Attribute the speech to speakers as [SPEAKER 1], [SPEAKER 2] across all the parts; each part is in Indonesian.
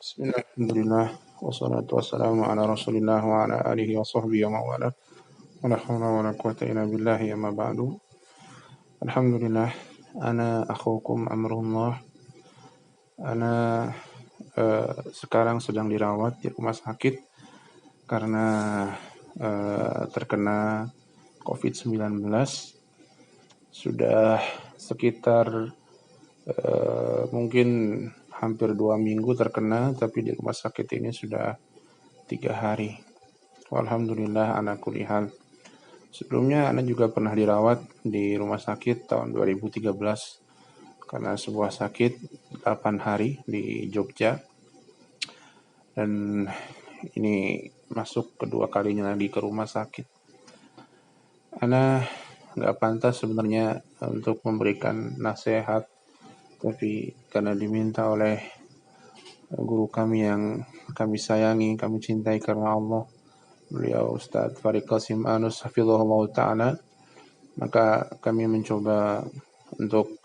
[SPEAKER 1] Bismillah, alhamdulillah, wassalatu wassalamu ala rasulillah wa ala alihi wa sahbihi wa mawala. Wa la hawla wa la quwata illa billahi amma ba'du. Alhamdulillah, ana akhukum amrullah. Ana sekarang sedang dirawat di rumah sakit karena terkena COVID-19. Sudah sekitar mungkin hampir 2 minggu terkena, tapi di rumah sakit ini sudah 3 hari. Alhamdulillah ala kulli hal. Sebelumnya Ana juga pernah dirawat di rumah sakit tahun 2013 karena sebuah sakit 8 hari di Jogja. Dan ini masuk kedua kalinya lagi ke rumah sakit. Ana nggak pantas sebenarnya untuk memberikan nasihat, tapi karena diminta oleh guru kami yang kami sayangi, kami cintai karena Allah, beliau Ustadz Farid Qasim Anus hafizahullah ta'ala, maka kami mencoba untuk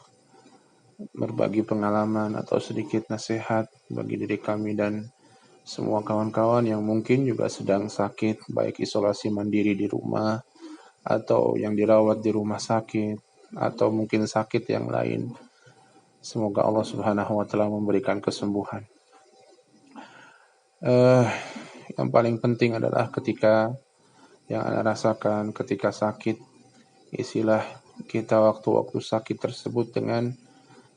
[SPEAKER 1] berbagi pengalaman atau sedikit nasihat bagi diri kami dan semua kawan-kawan yang mungkin juga sedang sakit, baik isolasi mandiri di rumah atau yang dirawat di rumah sakit atau mungkin sakit yang lain. Semoga Allah Subhanahu wa taala memberikan kesembuhan. Yang paling penting adalah ketika yang Anda rasakan ketika sakit, isilah kita waktu-waktu sakit tersebut dengan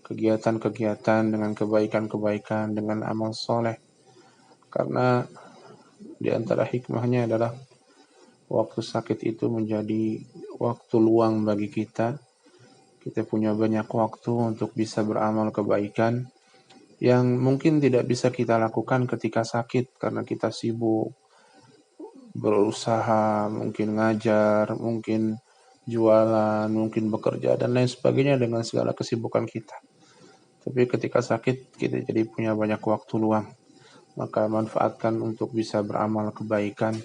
[SPEAKER 1] kegiatan-kegiatan, dengan kebaikan-kebaikan, dengan amal soleh. Karena di antara hikmahnya adalah waktu sakit itu menjadi waktu luang bagi kita. Kita punya banyak waktu untuk bisa beramal kebaikan yang mungkin tidak bisa kita lakukan ketika sakit karena kita sibuk berusaha, mungkin ngajar, mungkin jualan, mungkin bekerja dan lain sebagainya dengan segala kesibukan kita. Tapi ketika sakit kita jadi punya banyak waktu luang, maka manfaatkan untuk bisa beramal kebaikan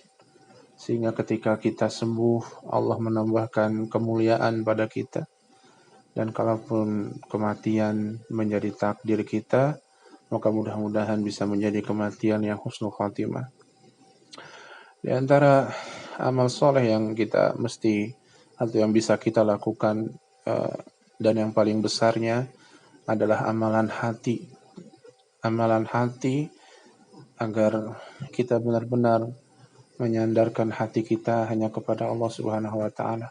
[SPEAKER 1] sehingga ketika kita sembuh Allah menambahkan kemuliaan pada kita. Dan kalaupun kematian menjadi takdir kita, maka mudah-mudahan bisa menjadi kematian yang husnul khatimah. Di antara amal soleh yang kita mesti atau yang bisa kita lakukan dan yang paling besarnya adalah amalan hati. Amalan hati agar kita benar-benar menyandarkan hati kita hanya kepada Allah Subhanahu wa taala.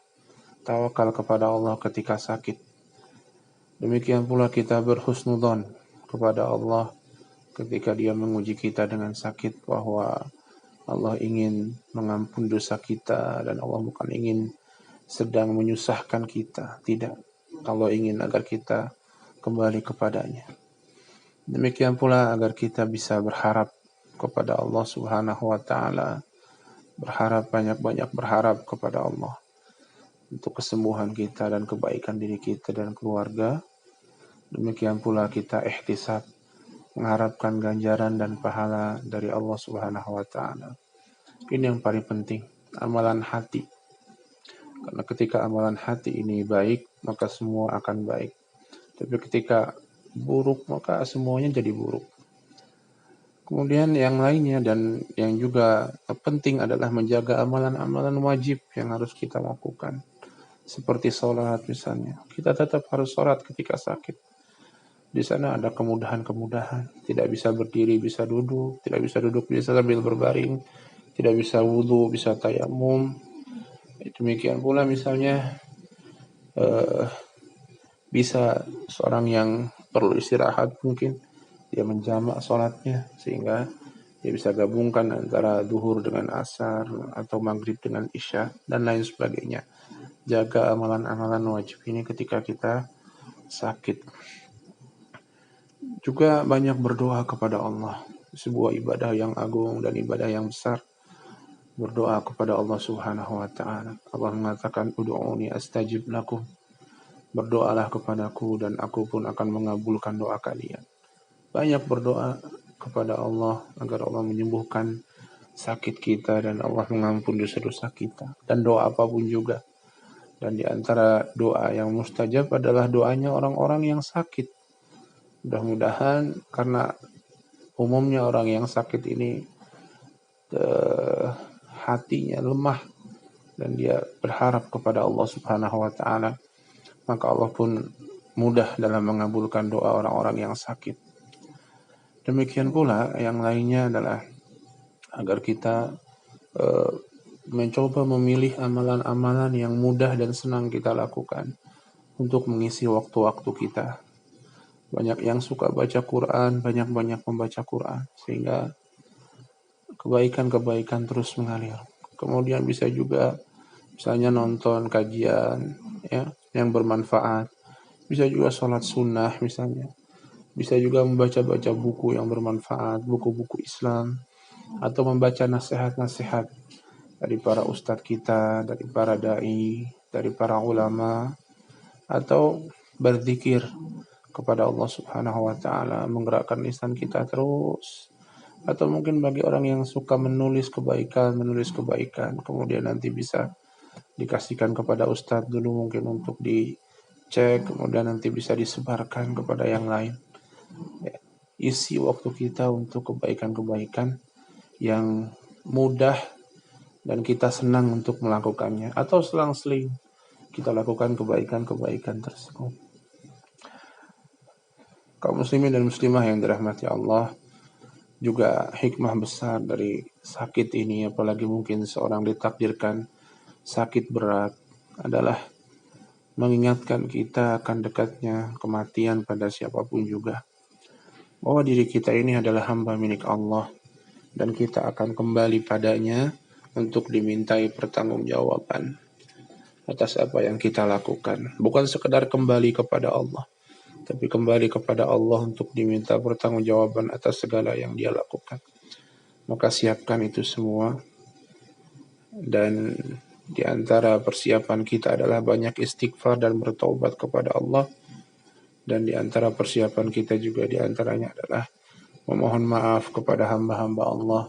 [SPEAKER 1] Tawakal kepada Allah ketika sakit. Demikian pula kita berhusnudzon kepada Allah ketika Dia menguji kita dengan sakit, bahwa Allah ingin mengampuni dosa kita dan Allah bukan ingin sedang menyusahkan kita. Tidak. Allah ingin agar kita kembali kepadanya. Demikian pula agar kita bisa berharap kepada Allah Subhanahu wa taala. Berharap banyak-banyak berharap kepada Allah untuk kesembuhan kita dan kebaikan diri kita dan keluarga. Demikian pula kita ihtisab, mengharapkan ganjaran dan pahala dari Allah Subhanahu wa taala. Ini yang paling penting, amalan hati. Karena ketika amalan hati ini baik, maka semua akan baik. Tapi ketika buruk, maka semuanya jadi buruk. Kemudian yang lainnya dan yang juga penting adalah menjaga amalan-amalan wajib yang harus kita lakukan. Seperti sholat misalnya. Kita tetap harus sholat ketika sakit. Di sana ada kemudahan-kemudahan. Tidak bisa berdiri, bisa duduk. Tidak bisa duduk, bisa sambil berbaring. Tidak bisa wudu, bisa tayamum. Demikian pula misalnya bisa seorang yang perlu istirahat mungkin dia menjamak sholatnya sehingga dia bisa gabungkan antara duhur dengan asar atau maghrib dengan isya dan lain sebagainya. Jaga amalan-amalan wajib ini ketika kita sakit. Juga banyak berdoa kepada Allah, sebuah ibadah yang agung dan ibadah yang besar. Berdoa kepada Allah Subhanahu wa taala. Allah mengatakan ud'uuni astajib lakum. Berdoalah kepadaku dan aku pun akan mengabulkan doa kalian. Banyak berdoa kepada Allah agar Allah menyembuhkan sakit kita dan Allah mengampuni dosa-dosa kita. Dan doa apapun juga. Dan di antara doa yang mustajab adalah doanya orang-orang yang sakit. Mudah-mudahan karena umumnya orang yang sakit ini hatinya lemah dan dia berharap kepada Allah Subhanahu wa taala, maka Allah pun mudah dalam mengabulkan doa orang-orang yang sakit. Demikian pula yang lainnya adalah agar kita mencoba memilih amalan-amalan yang mudah dan senang kita lakukan untuk mengisi waktu-waktu kita. Banyak yang suka baca Quran, banyak-banyak membaca Quran, sehingga kebaikan-kebaikan terus mengalir. Kemudian bisa juga misalnya nonton kajian ya yang bermanfaat, bisa juga sholat sunnah misalnya, bisa juga membaca-baca buku yang bermanfaat, buku-buku Islam, atau membaca nasihat-nasihat dari para ustadz kita, dari para dai, dari para ulama, atau berzikir kepada Allah Subhanahu wa taala, menggerakkan lisan kita terus. Atau mungkin bagi orang yang suka menulis kebaikan, kemudian nanti bisa dikasihkan kepada ustadz dulu mungkin untuk dicek, kemudian nanti bisa disebarkan kepada yang lain. Isi waktu kita untuk kebaikan-kebaikan yang mudah dan kita senang untuk melakukannya, atau selang-seling kita lakukan kebaikan-kebaikan tersebut. Kaum muslimin dan muslimah yang dirahmati Allah, juga hikmah besar dari sakit ini, apalagi mungkin seorang ditakdirkan sakit berat, adalah mengingatkan kita akan dekatnya kematian pada siapapun juga, bahwa diri kita ini adalah hamba milik Allah dan kita akan kembali padanya untuk dimintai pertanggungjawaban atas apa yang kita lakukan. Bukan sekedar kembali kepada Allah, tapi kembali kepada Allah untuk diminta pertanggungjawaban atas segala yang dia lakukan. Maka siapkan itu semua, dan di antara persiapan kita adalah banyak istighfar dan bertaubat kepada Allah, dan di antara persiapan kita juga di antaranya adalah memohon maaf kepada hamba-hamba Allah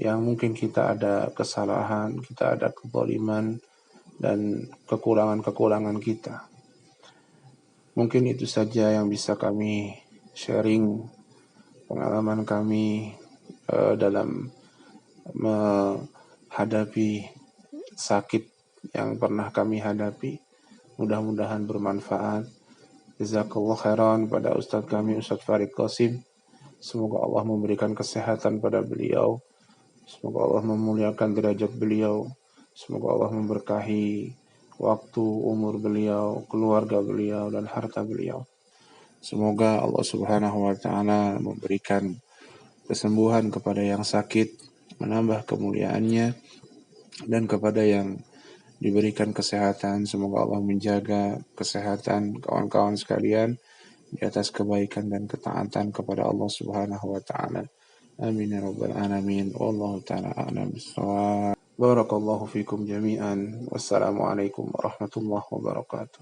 [SPEAKER 1] yang mungkin kita ada kesalahan, kita ada kezaliman dan kekurangan-kekurangan kita. Mungkin itu saja yang bisa kami sharing pengalaman kami dalam menghadapi sakit yang pernah kami hadapi. Mudah-mudahan bermanfaat. Jazakallah khairan pada Ustadz kami, Ustadz Farid Qasim. Semoga Allah memberikan kesehatan pada beliau. Semoga Allah memuliakan derajat beliau. Semoga Allah memberkahi waktu, umur beliau, keluarga beliau, dan harta beliau. Semoga Allah Subhanahu wa taala memberikan kesembuhan kepada yang sakit, menambah kemuliaannya, dan kepada yang diberikan kesehatan, semoga Allah menjaga kesehatan kawan-kawan sekalian di atas kebaikan dan ketaatan kepada Allah Subhanahu wa taala. Amin ya rabbal alamin. Wallahu taala a'lam bissawab. Barakallahu fikum jami'an. Wassalamualaikum warahmatullahi wabarakatuh.